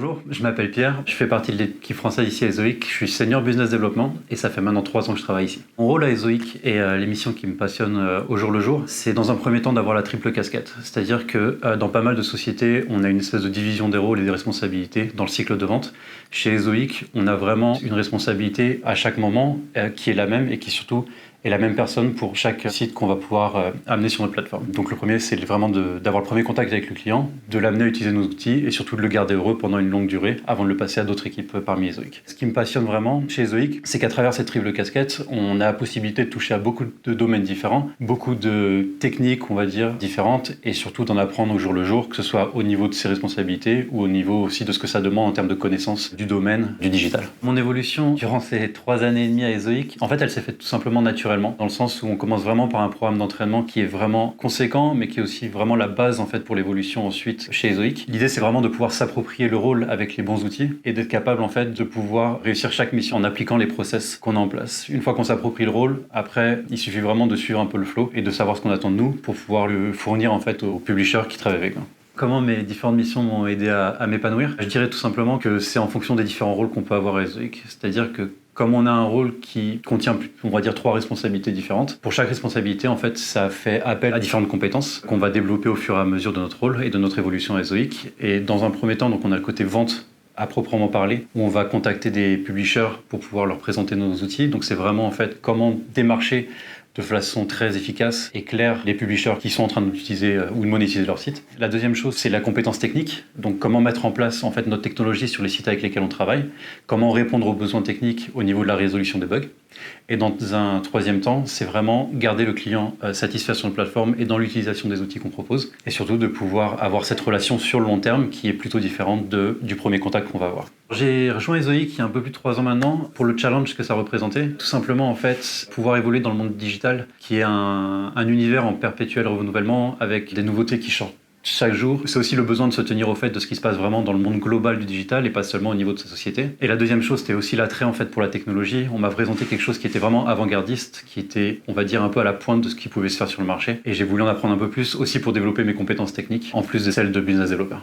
Bonjour, je m'appelle Pierre, je fais partie de l'équipe française ici à Ezoic, je suis senior business development et ça fait maintenant 3 ans que je travaille ici. Mon rôle à Ezoic et l'émission qui me passionne au jour le jour, c'est dans un premier temps d'avoir la triple casquette. C'est-à-dire que dans pas mal de sociétés, on a une espèce de division des rôles et des responsabilités dans le cycle de vente. Chez Ezoic, on a vraiment une responsabilité à chaque moment qui est la même et qui surtout est la même personne pour chaque site qu'on va pouvoir amener sur notre plateforme. Donc le premier, c'est vraiment d'avoir le premier contact avec le client, de l'amener à utiliser nos outils et surtout de le garder heureux pendant une longue durée avant de le passer à d'autres équipes parmi Ezoic. Ce qui me passionne vraiment chez Ezoic, c'est qu'à travers cette triple casquette, on a la possibilité de toucher à beaucoup de domaines différents, beaucoup de techniques, on va dire, différentes et surtout d'en apprendre au jour le jour, que ce soit au niveau de ses responsabilités ou au niveau aussi de ce que ça demande en termes de connaissances du domaine du digital. Mon évolution durant ces 3 années et demie à Ezoic, en fait, elle s'est faite tout simplement naturellement, dans le sens où on commence vraiment par un programme d'entraînement qui est vraiment conséquent, mais qui est aussi vraiment la base en fait pour l'évolution ensuite chez Ezoic. L'idée, c'est vraiment de pouvoir s'approprier le rôle avec les bons outils et d'être capable en fait de pouvoir réussir chaque mission en appliquant les process qu'on a en place. Une fois qu'on s'approprie le rôle, après, il suffit vraiment de suivre un peu le flow et de savoir ce qu'on attend de nous pour pouvoir le fournir en fait aux publishers qui travaillent avec nous. Comment mes différentes missions m'ont aidé à m'épanouir? Je dirais tout simplement que c'est en fonction des différents rôles qu'on peut avoir à Ezoic. C'est-à-dire que comme on a un rôle qui contient, on va dire, 3 responsabilités différentes, pour chaque responsabilité, en fait, ça fait appel à différentes compétences qu'on va développer au fur et à mesure de notre rôle et de notre évolution à Ezoic. Et dans un premier temps, donc, on a le côté vente à proprement parler, où on va contacter des publishers pour pouvoir leur présenter nos outils. Donc c'est vraiment en fait comment démarcher de façon très efficace et claire les publishers qui sont en train d'utiliser ou de monétiser leur site. La deuxième chose, c'est la compétence technique. Donc comment mettre en place en fait notre technologie sur les sites avec lesquels on travaille, comment répondre aux besoins techniques au niveau de la résolution des bugs. Et dans un troisième temps, c'est vraiment garder le client satisfait sur notre plateforme et dans l'utilisation des outils qu'on propose. Et surtout de pouvoir avoir cette relation sur le long terme qui est plutôt différente du premier contact qu'on va avoir. J'ai rejoint Ezoic il y a un peu plus de 3 ans maintenant pour le challenge que ça représentait. Tout simplement en fait pouvoir évoluer dans le monde digital qui est un univers en perpétuel renouvellement avec des nouveautés qui changent chaque jour. C'est aussi le besoin de se tenir au fait de ce qui se passe vraiment dans le monde global du digital et pas seulement au niveau de sa société. Et la deuxième chose, c'était aussi l'attrait en fait pour la technologie. On m'a présenté quelque chose qui était vraiment avant-gardiste, qui était, on va dire, un peu à la pointe de ce qui pouvait se faire sur le marché. Et j'ai voulu en apprendre un peu plus aussi pour développer mes compétences techniques, en plus de celles de business developer.